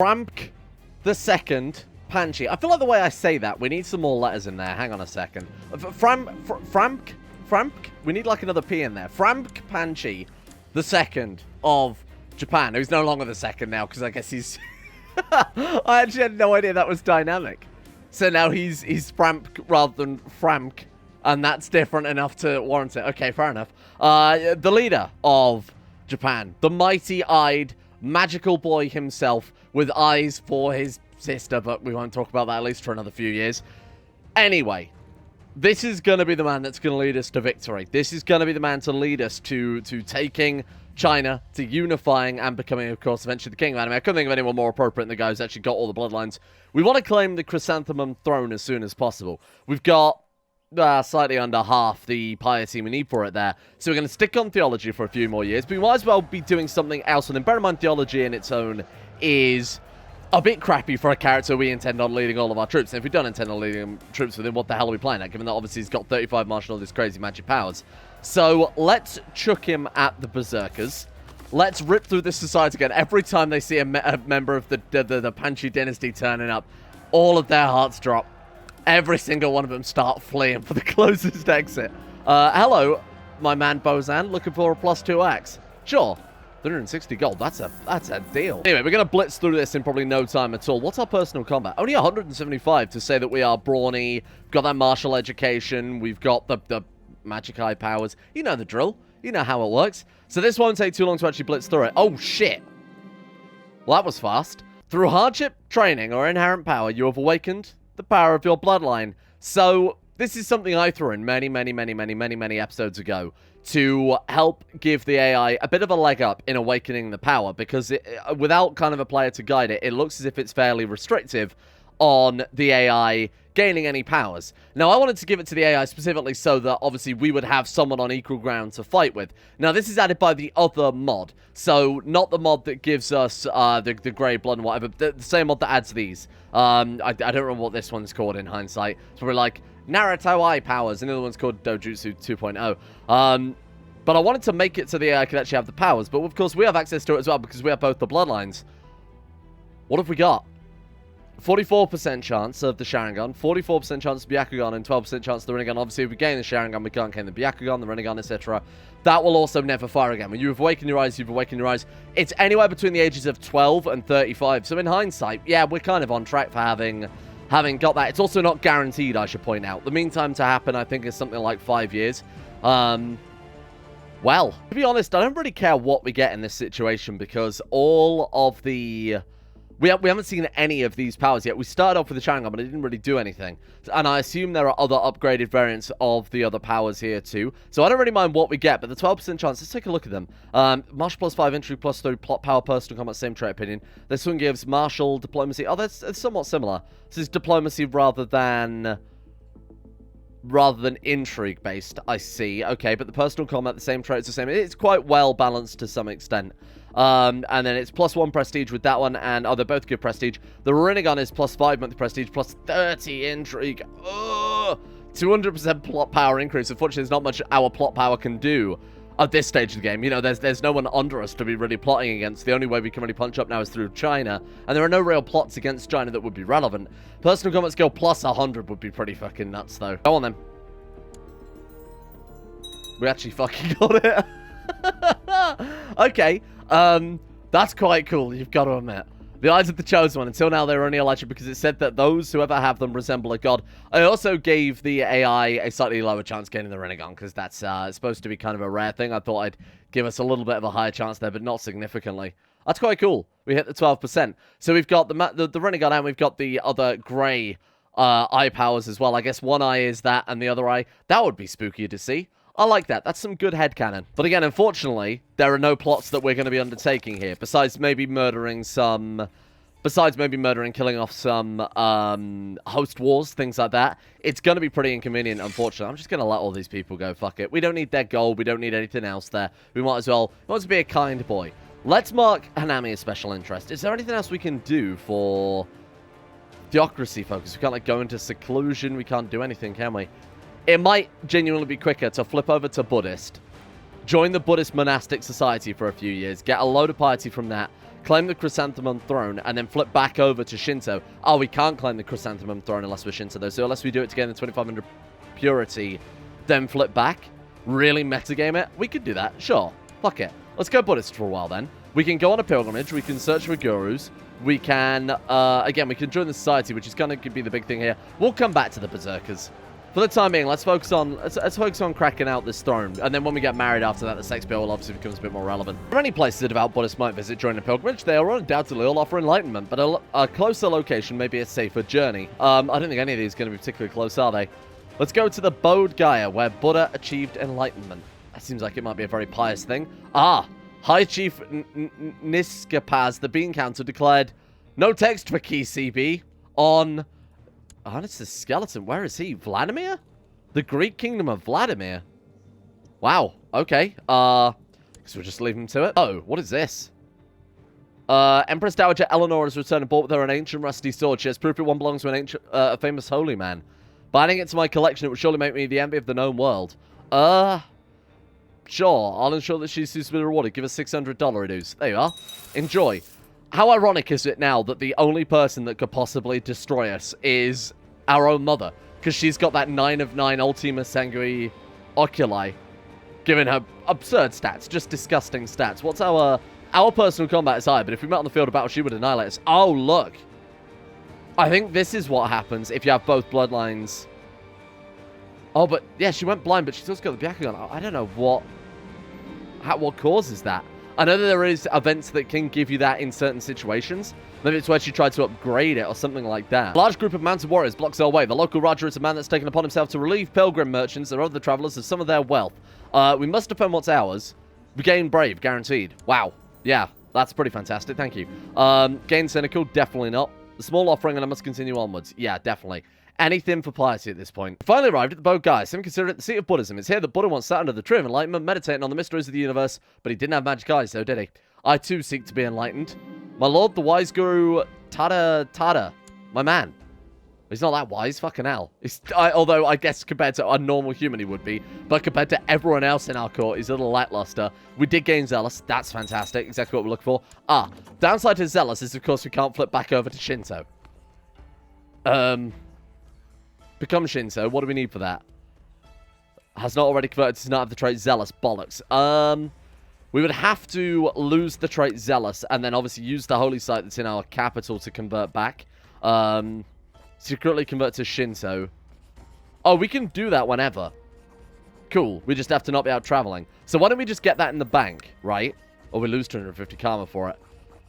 Framk the second Panchi. I feel like the way I say that, we need some more letters in there. Hang on a second. Framk? We need like another P in there. Framk Panchi the second of Japan, who's no longer the second now, because I guess he's... I actually had no idea that was dynamic. So now he's Framk rather than Framk, and that's different enough to warrant it. Okay, fair enough. The leader of Japan, the mighty-eyed, magical boy himself, with eyes for his sister, but we won't talk about that at least for another few years. Anyway, this is going to be the man that's going to lead us to victory. This is going to be the man to lead us to taking China, to unifying and becoming, of course, eventually the king of anime. I couldn't think of anyone more appropriate than the guy who's actually got all the bloodlines. We want to claim the Chrysanthemum throne as soon as possible. We've got slightly under half the piety we need for it there. So we're going to stick on theology for a few more years, but we might as well be doing something else. And bear in mind, theology in its own is a bit crappy for a character we intend on leading all of our troops. And if we don't intend on leading troops with him, what the hell are we playing at? Given that obviously he's got 35 martial and all these crazy magic powers. So let's chuck him at the Berserkers. Let's rip through this society again. Every time they see a member of the Panchi dynasty turning up, all of their hearts drop. Every single one of them start fleeing for the closest exit. Hello, my man Bozan, looking for a +2 axe. Sure, 360 gold, that's a deal. Anyway, we're going to blitz through this in probably no time at all. What's our personal combat? Only 175 to say that we are brawny, got that martial education, we've got the magic eye powers. You know the drill. You know how it works. So this won't take too long to actually blitz through it. Oh, shit. Well, that was fast. Through hardship, training, or inherent power, you have awakened the power of your bloodline. So this is something I threw in many episodes ago to help give the AI a bit of a leg up in awakening the power, because without kind of a player to guide it, it looks as if it's fairly restrictive on the AI gaining any powers. Now, I wanted to give it to the AI specifically so that, obviously, we would have someone on equal ground to fight with. Now, this is added by the other mod. So, not the mod that gives us the grey blood and whatever, the same mod that adds these. I don't remember what this one's called in hindsight. It's probably like Naruto Eye powers. Another one's called Dojutsu 2.0. But I wanted to make it so the AI could actually have the powers. But, of course, we have access to it as well because we have both the bloodlines. What have we got? 44% chance of the Sharingan, 44% chance of the Byakugan, and 12% chance of the Rinnegan. Obviously, if we gain the Sharingan, we can't gain the Byakugan, the Rinnegan, etc. That will also never fire again. When you've awakened your eyes, you've awakened your eyes. It's anywhere between the ages of 12 and 35. So in hindsight, yeah, we're kind of on track for having got that. It's also not guaranteed, I should point out. The mean time to happen, I think, is something like 5 years. Well, to be honest, I don't really care what we get in this situation because all of the... We haven't seen any of these powers yet. We started off with the Sharingan, but it didn't really do anything. And I assume there are other upgraded variants of the other powers here too. So I don't really mind what we get, but the 12% chance, let's take a look at them. Martial +5, entry +3, plot power, personal combat, same trait opinion. This one gives martial, diplomacy. Oh, that's somewhat similar. This is diplomacy rather than intrigue based, I see. Okay, but the personal combat, the same traits, the same. It's quite well balanced to some extent. And then it's +1 prestige with that one, and they're both good prestige. The Rinnegan is +5 monthly prestige, +30 intrigue. 200% plot power increase. Unfortunately, there's not much our plot power can do at this stage of the game. You know, there's no one under us to be really plotting against. The only way we can really punch up now is through China, and there are no real plots against China that would be relevant. Personal combat skill +100 would be pretty fucking nuts, though. Go on, then. We actually fucking got it. Okay. That's quite cool, you've got to admit. The eyes of the chosen one. Until now, they were only electric because it said that those who ever have them resemble a god. I also gave the AI a slightly lower chance getting the Rinnegan because that's supposed to be kind of a rare thing. I thought I'd give us a little bit of a higher chance there, but not significantly. That's quite cool. We hit the 12%. So we've got the Rinnegan and we've got the other grey eye powers as well. I guess one eye is that and the other eye. That would be spooky to see. I like that. That's some good headcanon. But again, unfortunately, there are no plots that we're going to be undertaking here. Besides maybe killing off some host wars, things like that. It's going to be pretty inconvenient, unfortunately. I'm just going to let all these people go. Fuck it. We don't need their gold. We don't need anything else there. We might as well be a kind boy. Let's mark Hanami as special interest. Is there anything else we can do for theocracy focus? We can't, like, go into seclusion. We can't do anything, can we? It might genuinely be quicker to flip over to Buddhist, join the Buddhist monastic society for a few years, get a load of piety from that, claim the Chrysanthemum throne, and then flip back over to Shinto. Oh, we can't claim the Chrysanthemum throne unless we're Shinto, though. So unless we do it to gain the 2500 purity, then flip back, really metagame it, we could do that. Sure. Fuck it. Let's go Buddhist for a while, then. We can go on a pilgrimage. We can search for gurus. We can, again, we can join the society, which is going to be the big thing here. We'll come back to the Berserkers. For the time being, let's focus on cracking out this throne. And then when we get married after that, the sex appeal obviously becomes a bit more relevant. There are many places a devout Buddhist might visit during a pilgrimage. They are undoubtedly all offer enlightenment, but a closer location may be a safer journey. I don't think any of these are going to be particularly close, are they? Let's go to the Bodh Gaya, where Buddha achieved enlightenment. That seems like it might be a very pious thing. High Chief Niskapaz, the Bean Council, declared no text for Key CB on... Oh, it's the skeleton. Where is he? Vladimir? The Greek kingdom of Vladimir. Wow. Okay. Guess we'll just leave him to it. Oh, what is this? Empress Dowager Eleanor has returned and brought with her an ancient rusty sword. She has proof that one belongs to a famous holy man. By adding it to my collection, it would surely make me the envy of the known world. Sure. I'll ensure that she's suitably rewarded. Give us $600 dues. There you are. Enjoy. How ironic is it now that the only person that could possibly destroy us is our own mother? Because she's got that 9 of 9 Ultima Sanguis Oculi, giving her absurd stats, just disgusting stats. What's our personal combat is high, but if we met on the field of battle, she would annihilate us. Oh, look. I think this is what happens if you have both bloodlines. Oh, but yeah, she went blind, but she's also got the Byakugan. I don't know what causes that. I know that there is events that can give you that in certain situations. Maybe it's where she tried to upgrade it or something like that. A large group of mounted warriors blocks our way. The local Raja is a man that's taken upon himself to relieve pilgrim merchants and other travelers of some of their wealth. We must defend what's ours. We gain brave, guaranteed. Wow. Yeah, that's pretty fantastic. Thank you. Gain cynical, definitely not. The small offering, and I must continue onwards. Yeah, definitely. Anything for piety at this point. Finally arrived at the Bodh Gaya. Some consider it the seat of Buddhism. It's here that Buddha once sat under the tree of enlightenment, meditating on the mysteries of the universe, but he didn't have magic eyes, so did he? I too seek to be enlightened. My lord, the wise guru Tada, my man. He's not that wise, fucking hell. Although I guess compared to a normal human he would be, but compared to everyone else in our court, he's a little lackluster. We did gain Zealous. That's fantastic. Exactly what we're looking for. Downside to Zealous is, of course, we can't flip back over to Shinto. Become Shinto. What do we need for that? Has not already converted to not have the trait Zealous. Bollocks. We would have to lose the trait Zealous and then obviously use the holy site that's in our capital to convert back. Secretly convert to Shinto. Oh, we can do that whenever. Cool. We just have to not be out traveling. So why don't we just get that in the bank, right? Or we lose 250 karma for it.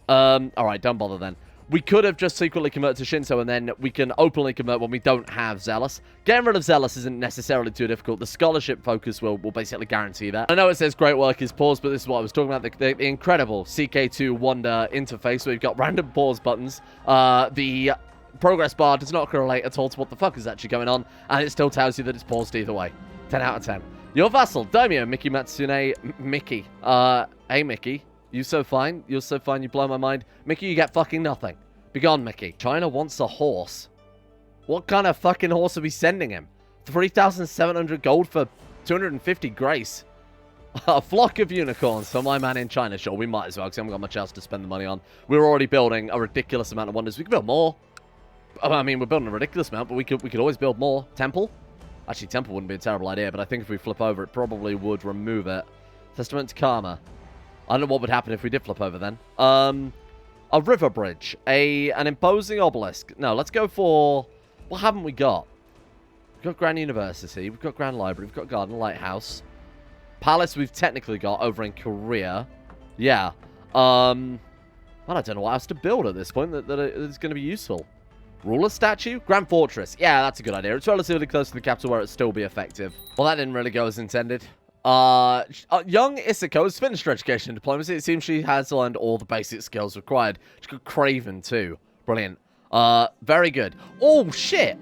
Alright, don't bother then. We could have just secretly converted to Shinto, and then we can openly convert when we don't have Zealous. Getting rid of Zealous isn't necessarily too difficult. The scholarship focus will basically guarantee that. I know it says great work is paused, but this is what I was talking about. The incredible CK2 Wonder interface, where you've got random pause buttons. The progress bar does not correlate at all to what the fuck is actually going on, and it still tells you that it's paused either way. 10 out of 10. Your vassal, Daimyo Miki Matsune Mickey. Hey, Mickey. You're so fine. You're so fine. You blow my mind. Mickey, you get fucking nothing. Be gone, Mickey. China wants a horse. What kind of fucking horse are we sending him? 3,700 gold for 250 grace. A flock of unicorns for my man in China. Sure, we might as well, because I haven't got much else to spend the money on. We're already building a ridiculous amount of wonders. We can build more. I mean, we're building a ridiculous amount, but we could always build more. Temple? Actually, temple wouldn't be a terrible idea, but I think if we flip over, it probably would remove it. Testament to Karma. I don't know what would happen if we did flip over then. A river bridge. An imposing obelisk. No, let's go for... What haven't we got? We've got Grand University. We've got Grand Library. We've got Garden Lighthouse. Palace we've technically got over in Korea. Yeah. Well, I don't know what else to build at this point that is going to be useful. Ruler statue? Grand Fortress. Yeah, that's a good idea. It's relatively close to the capital where it'd still be effective. Well, that didn't really go as intended. Young Isako has finished her education in diplomacy. It seems she has learned all the basic skills required. She's got Craven too. Brilliant. Very good. Oh, shit.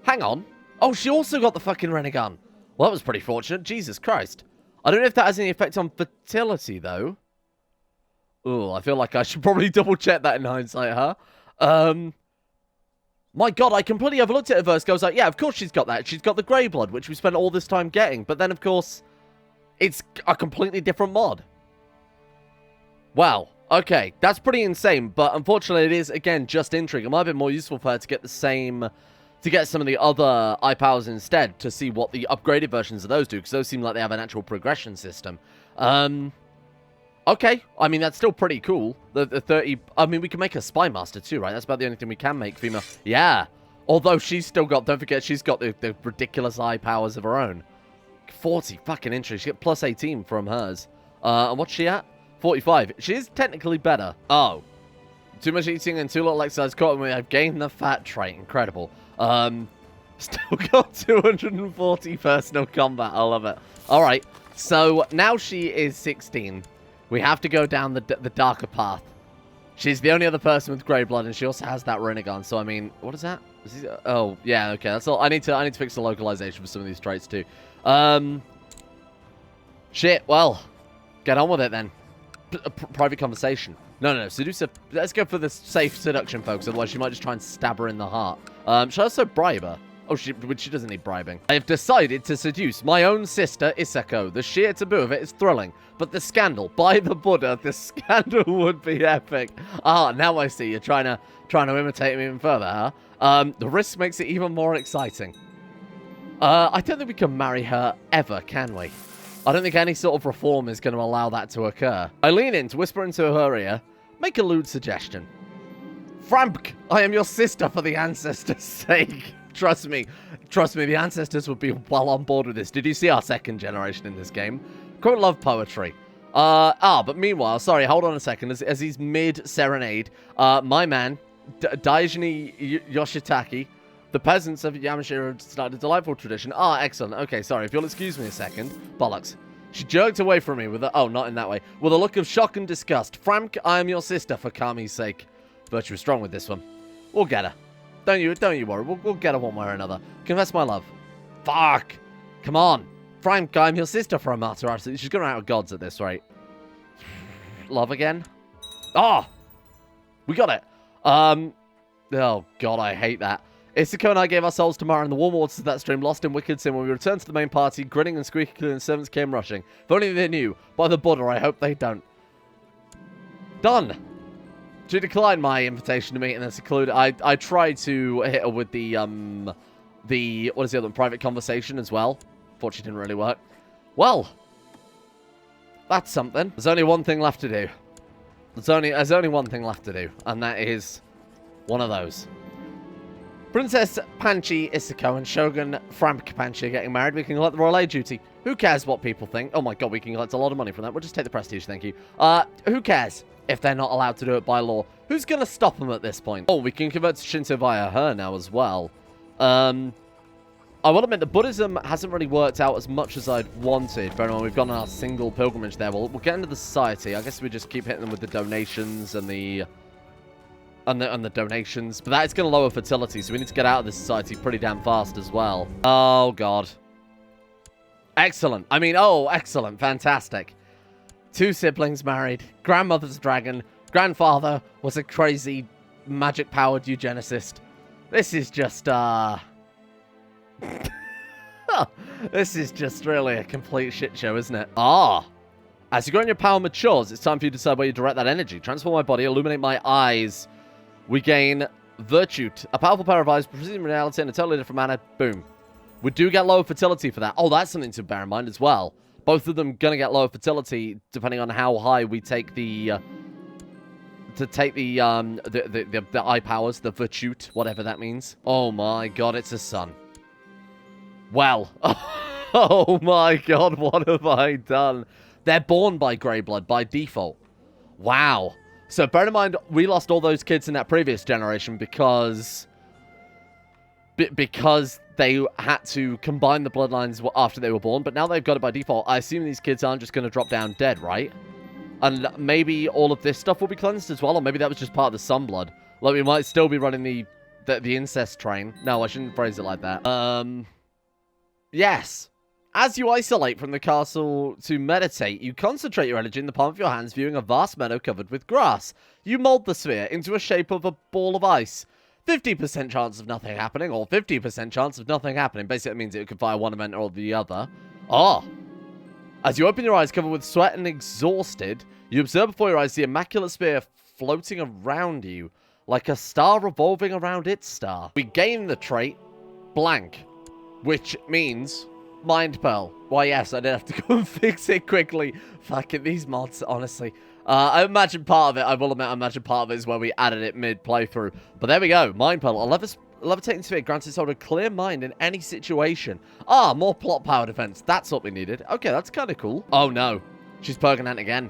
Hang on. Oh, she also got the fucking Renegun. Well, that was pretty fortunate. Jesus Christ. I don't know if that has any effect on fertility, though. Ooh, I feel like I should probably double check that in hindsight, huh? My god, I completely overlooked it at first. I was like, yeah, of course she's got that. She's got the Grey Blood, which we spent all this time getting. But then, of course, it's a completely different mod. Wow. Okay, that's pretty insane, but unfortunately it is, again, just intrigue. It might have been more useful for her to get the same... to get some of the other eye powers instead, to see what the upgraded versions of those do, because those seem like they have an actual progression system. Okay, I mean, that's still pretty cool. The 30... I mean, we can make a Spy Master too, right? That's about the only thing we can make female. Yeah. Although she's still got... Don't forget, she's got the ridiculous eye powers of her own. 40 fucking intrigue. She get plus 18 from hers. And what's she at? 45. She is technically better. Oh. Too much eating and too little exercise caught me. I've gained the fat trait. Incredible. Still got 240 personal combat. I love it. Alright. So, now she is 16. We have to go down the darker path. She's the only other person with grey blood, and she also has that Renegon. So, I mean, what is that? Oh, yeah, okay. That's all. I need to fix the localization for some of these traits, too. Shit, well, get on with it, then. Private conversation. No. Seduce her. Let's go for the safe seduction, folks. Otherwise, she might just try and stab her in the heart. Shall I also bribe her? Oh, she doesn't need bribing. I have decided to seduce my own sister, Isako. The sheer taboo of it is thrilling. But the scandal, by the Buddha, the scandal would be epic. Ah, now I see. You're trying to imitate me even further, huh? The risk makes it even more exciting. I don't think we can marry her ever, can we? I don't think any sort of reform is going to allow that to occur. I lean in to whisper into her ear. Make a lewd suggestion. Frank, I am your sister for the ancestors' sake. Trust me, the ancestors would be well on board with this. Did you see our second generation in this game? Quote love poetry. But meanwhile, sorry, hold on a second. As he's mid-serenade, my man, Daijini Yoshitaki, the peasants of Yamashiro have started a delightful tradition. Ah, excellent. Okay, sorry. If you'll excuse me a second. Bollocks. She jerked away from me with a... Oh, not in that way. With a look of shock and disgust. Frank, I am your sister for Kami's sake. Virtue is strong with this one. We'll get her. Don't you worry. We'll get her one way or another. Confess my love. Fuck. Come on. Frank, I'm your sister for a matter. She's going out of gods at this rate. Love again? Oh! We got it. Oh, God, I hate that. Isako and I gave our souls to Mara in the warm waters of that stream, lost in wicked sin. When we returned to the main party, grinning and squeaking, and servants came rushing. If only they knew. By the Buddha, I hope they don't. Done. She declined my invitation to meet in a secluded... I tried to hit her with the what is the other one? Private conversation as well. Fortunately, didn't really work. Well, that's something. There's only one thing left to do. There's only one thing left to do, and that is one of those. Princess Panchi Isako and Shogun Frank Panchi are getting married. We can collect the royal duty. Who cares what people think? Oh my god, we can collect a lot of money from that. We'll just take the prestige, thank you. Who cares if they're not allowed to do it by law? Who's going to stop them at this point? Oh, we can convert to Shinto via her now as well. I will admit, the Buddhism hasn't really worked out as much as I'd wanted. Bear in mind, we've gone on our single pilgrimage there. We'll get into the society. I guess we just keep hitting them with the donations and the... And the donations. But that is going to lower fertility, so we need to get out of this society pretty damn fast as well. Oh, God. Excellent. I mean, oh, excellent. Fantastic. 2 siblings married. Grandmother's a dragon. Grandfather was a crazy magic-powered eugenicist. This is just, this is just really a complete shit show, isn't it? Ah. As you grow and your power matures, it's time for you to decide where you direct that energy. Transform my body, illuminate my eyes. We gain Virtue, a powerful pair of eyes, precision reality in a totally different manner. Boom. We do get lower fertility for that. Oh, that's something to bear in mind as well. Both of them gonna get lower fertility depending on how high we take the eye powers, the Virtue, whatever that means. Oh my god, it's a son. Well, oh my god, what have I done? They're born by grey blood by default. Wow. So bear in mind, we lost all those kids in that previous generation because they had to combine the bloodlines after they were born, but now they've got it by default. I assume these kids aren't just going to drop down dead, right? And maybe all of this stuff will be cleansed as well, or maybe that was just part of the Sunblood. Like, we might still be running the incest train. No, I shouldn't phrase it like that. Yes. As you isolate from the castle to meditate, you concentrate your energy in the palm of your hands, viewing a vast meadow covered with grass. You mold the sphere into a shape of a ball of ice. 50% chance of nothing happening, or 50% chance of nothing happening. Basically, it means it could fire one event or the other. Ah. As you open your eyes covered with sweat and exhausted, You observe before your eyes the immaculate sphere floating around you, like a star revolving around its star. We gain the trait, blank, which means Mind Pearl. Why, yes, I did have to go and fix it quickly. Fucking these mods, honestly. I imagine part of it, I will admit, I imagine part of it is where we added it mid-playthrough. But there we go, Mind Pearl. A levitating sphere grants its holder a clear mind in any situation. Ah, more plot power defense. That's what we needed. Okay, that's kind of cool. Oh, no. She's permanent again.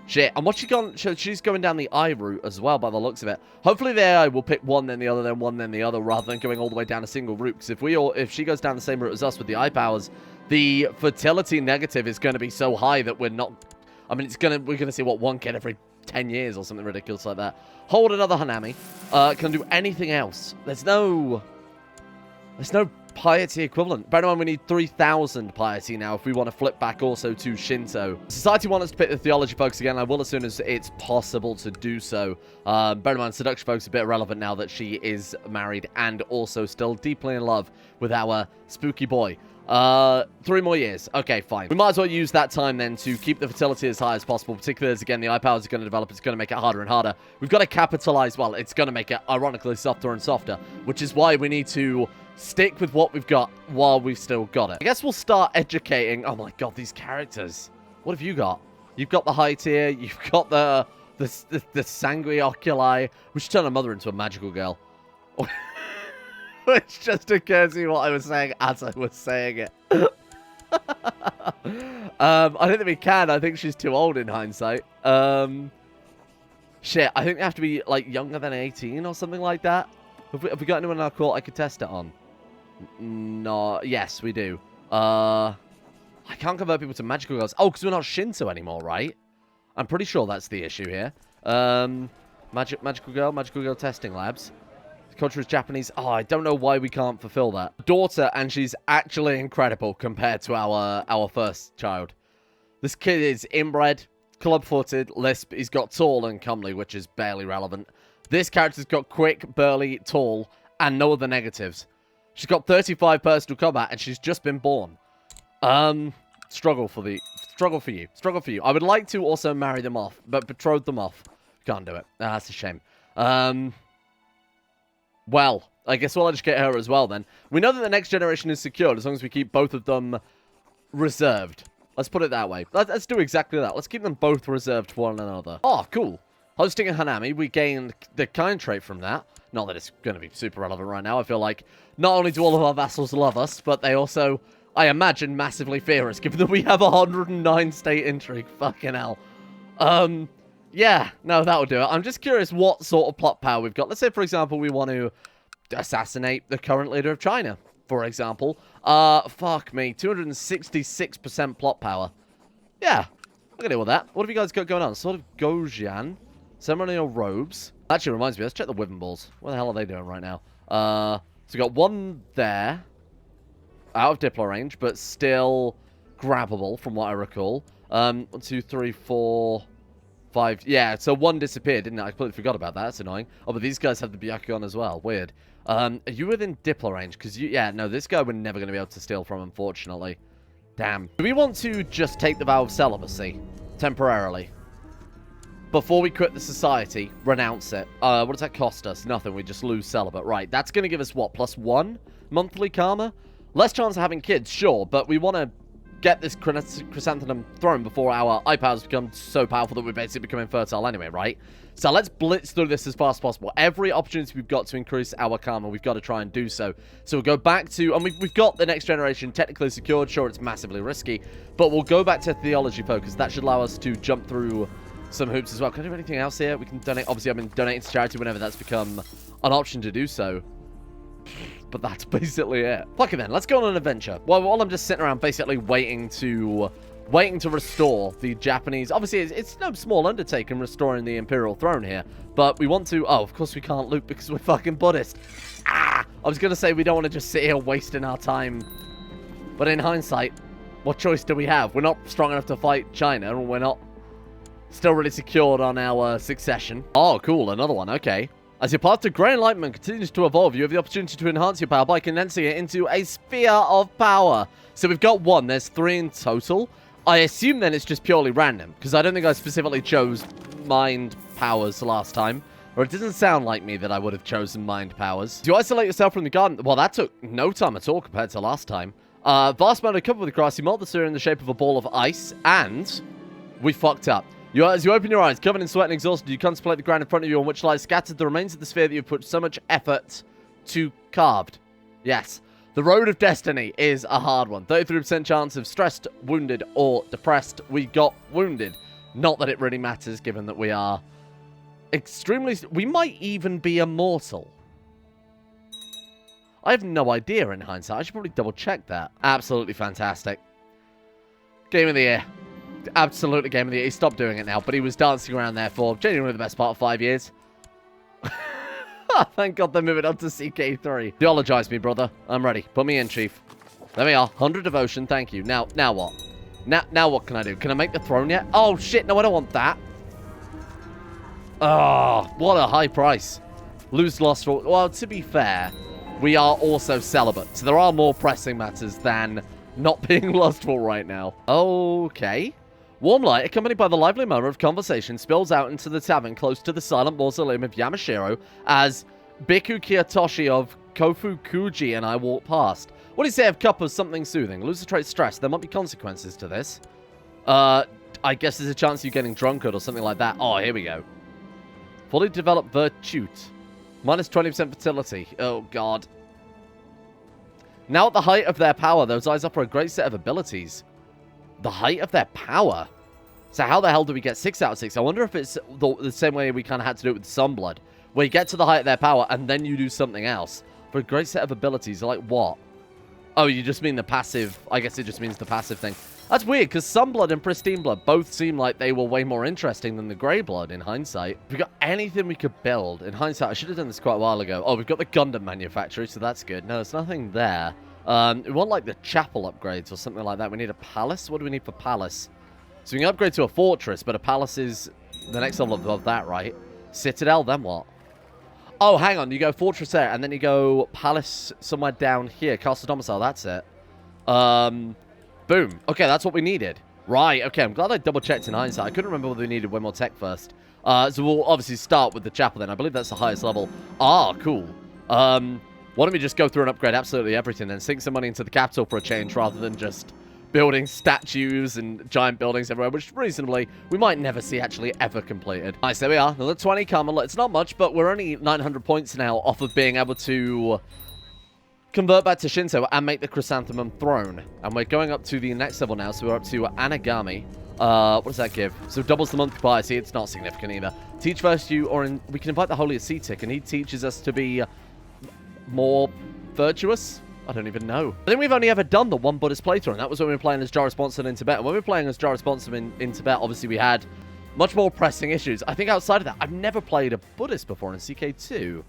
Shit. And what's she gone? She's going down the eye route as well, by the looks of it. Hopefully the AI will pick one, then the other, then one, then the other, rather than going all the way down a single route. Because if she goes down the same route as us with the eye powers, the fertility negative is going to be so high that we're not... I mean, we're gonna see, what, one kid every 10 years or something ridiculous like that. Hold another Hanami. Can do anything else. There's no piety equivalent. Bear in mind, we need 3,000 piety now if we want to flip back also to Shinto. Society want us to pick the theology focus again. I will as soon as it's possible to do so. Bear in mind, seduction focus is a bit irrelevant now that she is married and also still deeply in love with our spooky boy. 3 more years. Okay, fine. We might as well use that time then to keep the fertility as high as possible, particularly as, again, the eye powers are going to develop. It's going to make it harder and harder. We've got to capitalize. Well, it's going to make it, ironically, softer and softer, which is why we need to stick with what we've got while we've still got it. I guess we'll start educating. Oh, my God, these characters. What have you got? You've got the high tier. You've got the sanguine oculi. We should turn our mother into a magical girl. Which just occurs to me what I was saying as I was saying it. I don't think we can. I think she's too old in hindsight. Shit, I think they have to be, like, younger than 18 or something like that. Have we got anyone in our court I could test it on? No. Yes, we do. I can't convert people to magical girls. Oh, because we're not Shinto anymore, right? I'm pretty sure that's the issue here. Magical girl testing labs. Culture is Japanese. Oh, I don't know why we can't fulfill that. Daughter, and she's actually incredible compared to our first child. This kid is inbred, club-footed, lisp. He's got tall and comely, which is barely relevant. This character's got quick, burly, tall, and no other negatives. She's got 35 personal combat, and she's just been born. Struggle for you. Struggle for you. I would like to also marry them off, but betroth them off. Can't do it. That's a shame. Well, I guess we'll educate her as well, then. We know that the next generation is secured as long as we keep both of them reserved. Let's put it that way. Let's do exactly that. Let's keep them both reserved for one another. Oh, cool. Hosting a Hanami, we gained the kind trait from that. Not that it's going to be super relevant right now. I feel like not only do all of our vassals love us, but they also, I imagine, massively fear us, given that we have 109 state intrigue. Fucking hell. Yeah, no, that'll do it. I'm just curious what sort of plot power we've got. Let's say, for example, we want to assassinate the current leader of China, for example. Fuck me. 266% plot power. Yeah, I can deal with that. What have you guys got going on? Sort of Gojian. Ceremonial robes. Actually reminds me, let's check the Wyvern balls. What the hell are they doing right now? So we got one there. Out of Diplo range, but still grabbable, from what I recall. 1, 2, 3, 4... 5. Yeah, so one disappeared, didn't it? I completely forgot about that. That's annoying. Oh, but these guys have the Byakugan as well. Weird. Are you within Diplo range? Because yeah, no, this guy we're never going to be able to steal from, unfortunately. Damn. Do we want to just take the Vow of Celibacy temporarily? Before we quit the society, renounce it. What does that cost us? Nothing. We just lose celibate. Right. That's going to give us what? +1 monthly karma? Less chance of having kids, sure, but we want to get this Chrysanthemum throne before our eye powers become so powerful that we basically become infertile anyway, right? So let's blitz through this as fast as possible. Every opportunity we've got to increase our karma, we've got to try and do so. So we'll go back to, and we've got the next generation technically secured. Sure, it's massively risky, but we'll go back to theology focus. That should allow us to jump through some hoops as well. Can I do anything else here? We can donate. Obviously, I've been donating to charity whenever that's become an option to do so. But that's basically it. Fuck it then. Let's go on an adventure. Well, while I'm just sitting around basically waiting to restore the Japanese. Obviously, it's no small undertaking restoring the imperial throne here. But we want to... Oh, of course we can't loot because we're fucking Buddhist. Ah! I was going to say we don't want to just sit here wasting our time. But in hindsight, what choice do we have? We're not strong enough to fight China, and we're not still really secured on our succession. Oh, cool. Another one. Okay. As your path to grey enlightenment continues to evolve, you have the opportunity to enhance your power by condensing it into a sphere of power. So we've got 1. There's 3 in total. I assume then it's just purely random, because I don't think I specifically chose mind powers last time. Or it doesn't sound like me that I would have chosen mind powers. Do you isolate yourself from the garden? Well, that took no time at all compared to last time. Vast mountain covered with grass, you mold the sphere in the shape of a ball of ice, and we fucked up. As you open your eyes, covered in sweat and exhausted, you contemplate the ground in front of you on which lies scattered the remains of the sphere that you've put so much effort to carved. Yes. The road of destiny is a hard one. 33% chance of stressed, wounded, or depressed. We got wounded. Not that it really matters, given that we are extremely... We might even be immortal. I have no idea in hindsight. I should probably double check that. Absolutely fantastic. Game of the year. Absolutely game of the year. He stopped doing it now, but he was dancing around there for genuinely the best part of 5 years. Thank God they're moving on to CK2. Theologize me, brother. I'm ready. Put me in, Chief. There we are. 100 devotion. Thank you. Now what? Now what can I do? Can I make the throne yet? Oh, shit. No, I don't want that. Oh, what a high price. Lose lustful. Well, to be fair, we are also celibate. So there are more pressing matters than not being lustful right now. Okay. Warm light, accompanied by the lively murmur of conversation, spills out into the tavern close to the silent mausoleum of Yamashiro as Biku Kiyotoshi of Kofukuji and I walk past. What do you say of cup of something soothing? Lose the trait stress. There might be consequences to this. I guess there's a chance of you getting drunkard or something like that. Oh, here we go. Fully developed virtute. Minus 20% fertility. Oh, God. Now at the height of their power, those eyes offer a great set of abilities. The height of their power? So how the hell do we get 6 out of 6? I wonder if it's the same way we kind of had to do it with Sunblood. Where you get to the height of their power, and then you do something else. For a great set of abilities, like what? Oh, you just mean the passive... I guess it just means the passive thing. That's weird, because Sunblood and Pristine Blood both seem like they were way more interesting than the Grey Blood in hindsight. If we got anything we could build, in hindsight, I should have done this quite a while ago. Oh, we've got the Gundam manufactory, so that's good. No, there's nothing there. We want, like, the chapel upgrades or something like that. We need a palace? What do we need for palace? So we can upgrade to a fortress, but a palace is the next level above that, right? Citadel, then what? Oh, hang on. You go fortress there, and then you go palace somewhere down here. Castle Domicile, that's it. Boom. Okay, that's what we needed. Right, okay. I'm glad I double-checked in hindsight. I couldn't remember whether we needed way more tech first. So we'll obviously start with the chapel then. I believe that's the highest level. Ah, cool. Why don't we just go through and upgrade absolutely everything and sink some money into the capital for a change rather than just building statues and giant buildings everywhere, which reasonably we might never see actually ever completed. Nice, there we are. Another 20 karma. It's not much, but we're only 900 points now off of being able to convert back to Shinto and make the Chrysanthemum throne. And we're going up to the next level now, so we're up to Anagami. What does that give? So doubles the monthly piety. It's not significant either. Teach first you, or we can invite the Holy Ascetic, and he teaches us to be more virtuous? I don't even know. I think we've only ever done the one Buddhist playthrough, and that was when we were playing as Jarosponson in Tibet. And when we were playing as Jarosponson in Tibet, obviously we had much more pressing issues. I think outside of that, I've never played a Buddhist before in CK2.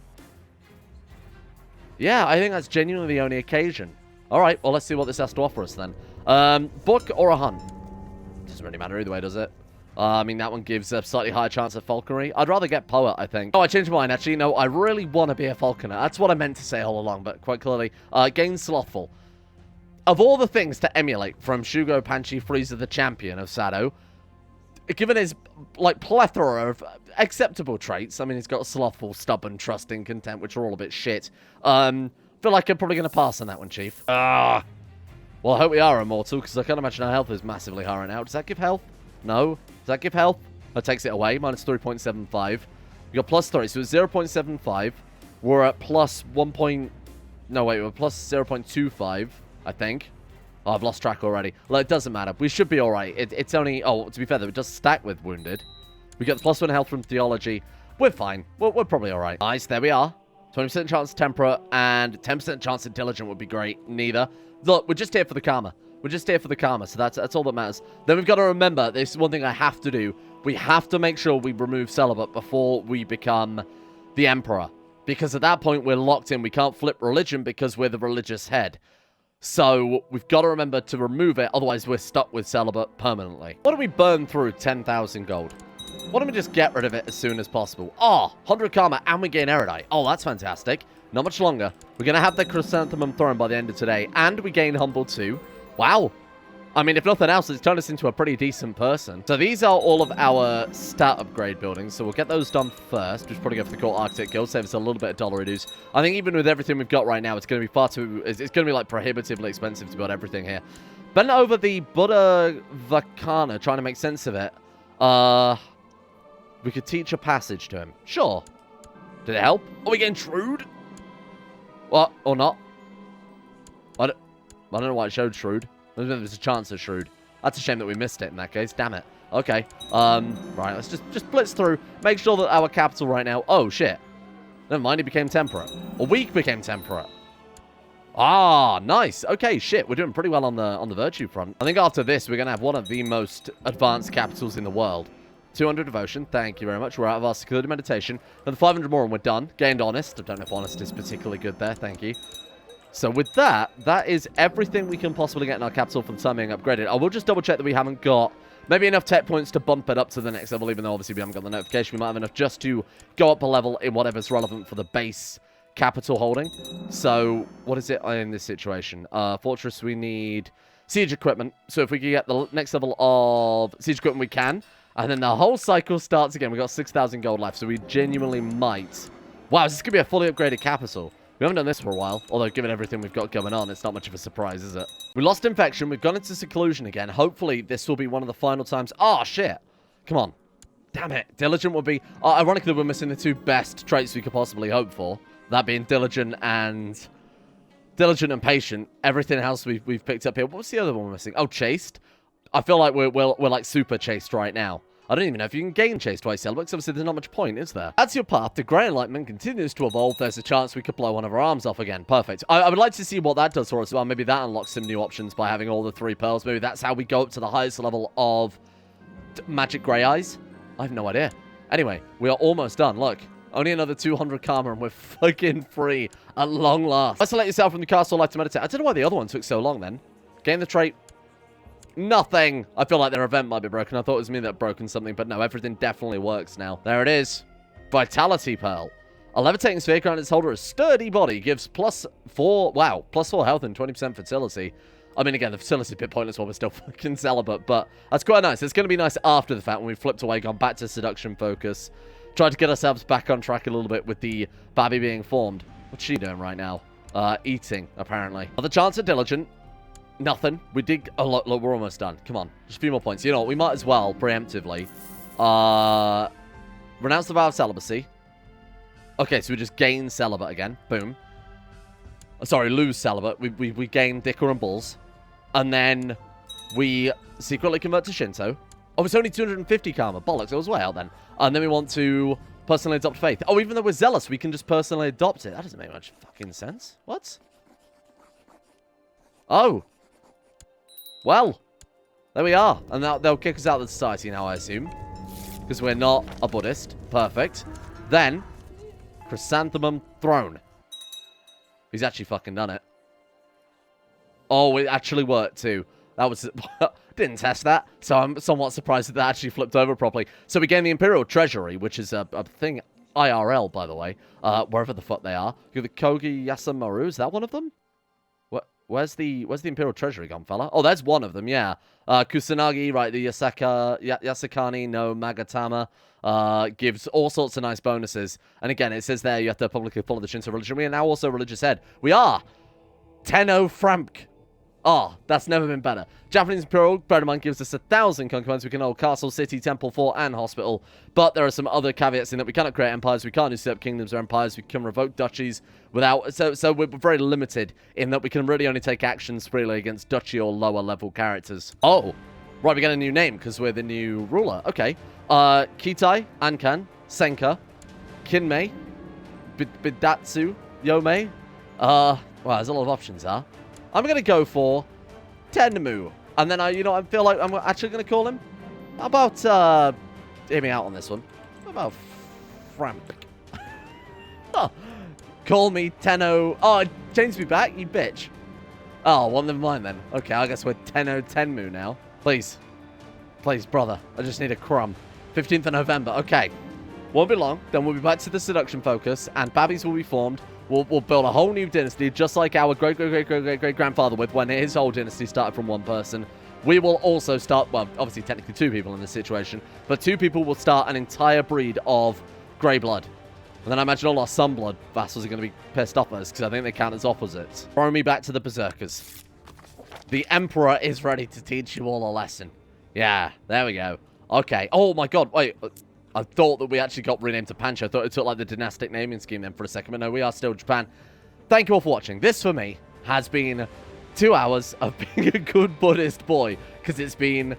Yeah, I think that's genuinely the only occasion. Alright, well, let's see what this has to offer us then. Book or a hunt? Doesn't really matter either way, does it? I mean, that one gives a slightly higher chance of falconry. I'd rather get poet, I think. Oh, I changed my mind, actually. No, I really want to be a falconer. That's what I meant to say all along, but quite clearly. Gain slothful. Of all the things to emulate from Shugo Panchi Frieza the Champion of Sado, given his, like, plethora of acceptable traits, I mean, he's got slothful, stubborn, trusting, content, which are all a bit shit. Feel like I'm probably going to pass on that one, Chief. Well, I hope we are immortal, because I can't imagine our health is massively high right now. Does that give health? No. Does that give health? That takes it away. Minus 3.75. We got plus 3, so it's 0.75. We're at plus 1. No, wait, we're plus 0.25, I think. Oh, I've lost track already. Well, it doesn't matter. We should be alright. It's only... Oh, to be fair, though, it does stack with wounded. We get plus 1 health from theology. We're fine. We're probably alright. Nice, there we are. 20% chance temperate and 10% chance intelligent would be great. Neither. Look, we're just here for the karma. We're just here for the karma, so that's all that matters. Then we've got to remember, this is one thing I have to do. We have to make sure we remove celibate before we become the emperor. Because at that point, we're locked in. We can't flip religion because we're the religious head. So we've got to remember to remove it, otherwise we're stuck with celibate permanently. Why don't we burn through 10,000 gold? Why don't we just get rid of it as soon as possible? Oh, 100 karma and we gain erudite. Oh, that's fantastic. Not much longer. We're going to have the Chrysanthemum throne by the end of today. And we gain humble too. Wow. I mean, if nothing else, it's turned us into a pretty decent person. So these are all of our stat upgrade buildings. So we'll get those done first. We'll probably go for the Court Architect Guild, save us a little bit of dollar reduce. I think even with everything we've got right now, it's going to be far too... It's going to be, like, prohibitively expensive to build everything here. Bent over the Buddha Vakana, trying to make sense of it. We could teach a passage to him. Sure. Did it help? Are we getting shrewd? What? Or not? I don't know why it showed shrewd. There's a chance of shrewd. That's a shame that we missed it in that case. Damn it. Okay. Right, let's just blitz through. Make sure that our capital right now... Oh, shit. Never mind, it became temperate. A week became temperate. Ah, nice. Okay, shit. We're doing pretty well on the virtue front. I think after this, we're going to have one of the most advanced capitals in the world. 200 devotion. Thank you very much. We're out of our security meditation. Another 500 more and we're done. Gained honest. I don't know if honest is particularly good there. Thank you. So with that, that is everything we can possibly get in our capital for the time being upgraded. I will just double check that we haven't got maybe enough tech points to bump it up to the next level, even though obviously we haven't got the notification. We might have enough just to go up a level in whatever's relevant for the base capital holding. So what is it in this situation? Fortress, we need siege equipment. So if we can get the next level of siege equipment, we can. And then the whole cycle starts again. We've got 6,000 gold left, so we genuinely might. Wow, this is going to be a fully upgraded capital. We haven't done this for a while, although given everything we've got going on, it's not much of a surprise, is it? We lost infection. We've gone into seclusion again. Hopefully, this will be one of the final times. Oh, shit. Come on. Damn it. Diligent would be... ironically, we're missing the two best traits we could possibly hope for. That being diligent and patient. Everything else we've picked up here. What's the other one we're missing? Oh, chaste. I feel like we're like super chaste right now. I don't even know if you can gain chaste twice, Celibate, because obviously there's not much point, is there? As your path to Grey Enlightenment continues to evolve, there's a chance we could blow one of our arms off again. Perfect. I would like to see what that does for us as well. Maybe that unlocks some new options by having all the 3 pearls. Maybe that's how we go up to the highest level of magic grey eyes. I have no idea. Anyway, we are almost done. Look, only another 200 karma and we're fucking free at long last. Isolate yourself from the castle life to meditate. I don't know why the other one took so long then. Gain the trait. Nothing. I feel like their event might be broken. I thought it was me that had broken something, but no, everything definitely works now. There it is. Vitality Pearl. A levitating sphere granted its holder a sturdy body. Gives +4, wow, +4 health and 20% fertility. I mean, again, the fertility's a bit pointless while we're still fucking celibate, but that's quite nice. It's going to be nice after the fact when we've flipped away, gone back to seduction focus. Tried to get ourselves back on track a little bit with the babby being formed. What's she doing right now? Eating, apparently. Other chance of diligent. Nothing. We did... Oh, look, we're almost done. Come on. Just a few more points. You know what? We might as well, preemptively, renounce the Vow of Celibacy. Okay, so we just gain celibate again. Boom. Sorry, lose celibate. We gain Dicker and Bulls. And then we secretly convert to Shinto. Oh, it's only 250 karma. Bollocks. I was way out then. And then we want to personally adopt faith. Oh, even though we're zealous, we can just personally adopt it. That doesn't make much fucking sense. What? Oh. Well, there we are. And they'll kick us out of the society now, I assume. Because we're not a Buddhist. Perfect. Then, Chrysanthemum Throne. He's actually fucking done it. Oh, it actually worked too. That was... Didn't test that. So I'm somewhat surprised that actually flipped over properly. So we gain the Imperial Treasury, which is a thing... IRL, by the way. Wherever the fuck they are. You're the Kogi Yasamaru. Is that one of them? Where's the Imperial Treasury gone, fella? Oh, there's one of them, yeah. Kusanagi, right, the Yasakani no Magatama gives all sorts of nice bonuses. And again, it says there you have to publicly follow the Shinto religion. We are now also religious head. We are! Tenno Framk. Oh, that's never been better. Japanese Imperial, bear in mind, gives us 1,000 concubines. We can hold castle, city, temple, fort, and hospital. But there are some other caveats in that we cannot create empires. We can't usurp kingdoms or empires. We can revoke duchies without... So we're very limited in that we can really only take actions freely against duchy or lower level characters. Oh, right, we get a new name because we're the new ruler. Okay. Kitai, Ankan, Senka, Kinmei, Bidatsu, Yomei. Wow, there's a lot of options, huh? I'm going to go for Tenmu. And then, I feel like I'm actually going to call him. How about, hear me out on this one. How about Frank? Oh, call me Tenno. Oh, it changed me back, you bitch. Oh, well, never mind then. Okay, I guess we're Tenno Tenmu now. Please. Please, brother. I just need a crumb. 15th of November. Okay. Won't be long. Then we'll be back to the seduction focus. And babbies will be formed. We'll build a whole new dynasty, just like our great-great-great-great-great-grandfather with when his whole dynasty started from one person. we will also start, well, obviously technically 2 people in this situation, but 2 people will start an entire breed of Grey Blood. And then I imagine all our Sunblood vassals are going to be pissed off at us, because I think they count as opposites. Throw me back to the Berserkers. The Emperor is ready to teach you all a lesson. Yeah, there we go. Okay. Oh my god, wait. I thought that we actually got renamed to Panchi. I thought it took like the dynastic naming scheme then for a second, but no, we are still Japan. Thank you all for watching. This, for me, has been 2 hours of being a good Buddhist boy, because it's been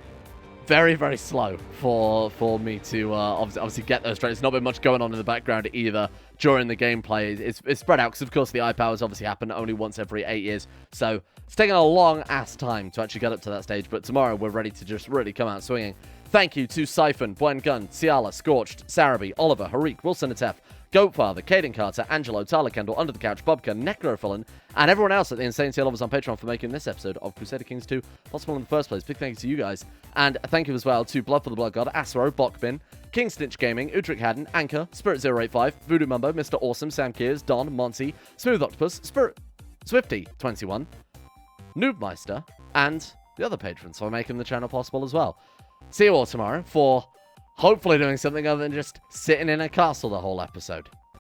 very, very slow for me to obviously get those traits. There's not been much going on in the background either during the gameplay. It's spread out, because of course the eye powers obviously happen only once every 8 years, so it's taken a long-ass time to actually get up to that stage, but tomorrow we're ready to just really come out swinging. Thank you to Siphon, Buen Gun, Ciala, Scorched, Sarabi, Oliver, Harik, Wilson Atef, Goatfather, Caden Carter, Angelo, Tyler Kendall, Under the Couch, Bobka, Necrophilin, and everyone else at the Insane Tier Lovers on Patreon for making this episode of Crusader Kings 2 possible in the first place. Big thank you to you guys. And thank you as well to Blood for the Blood God, Asro, Bokbin, King Snitch Gaming, Udric Haddon, Anchor, Spirit085, Voodoo Mumbo, Mr. Awesome, Sam Kears, Don, Monty, Smooth Octopus, Swifty21, Noobmeister, and the other patrons for making the channel possible as well. See you all tomorrow for hopefully doing something other than just sitting in a castle the whole episode.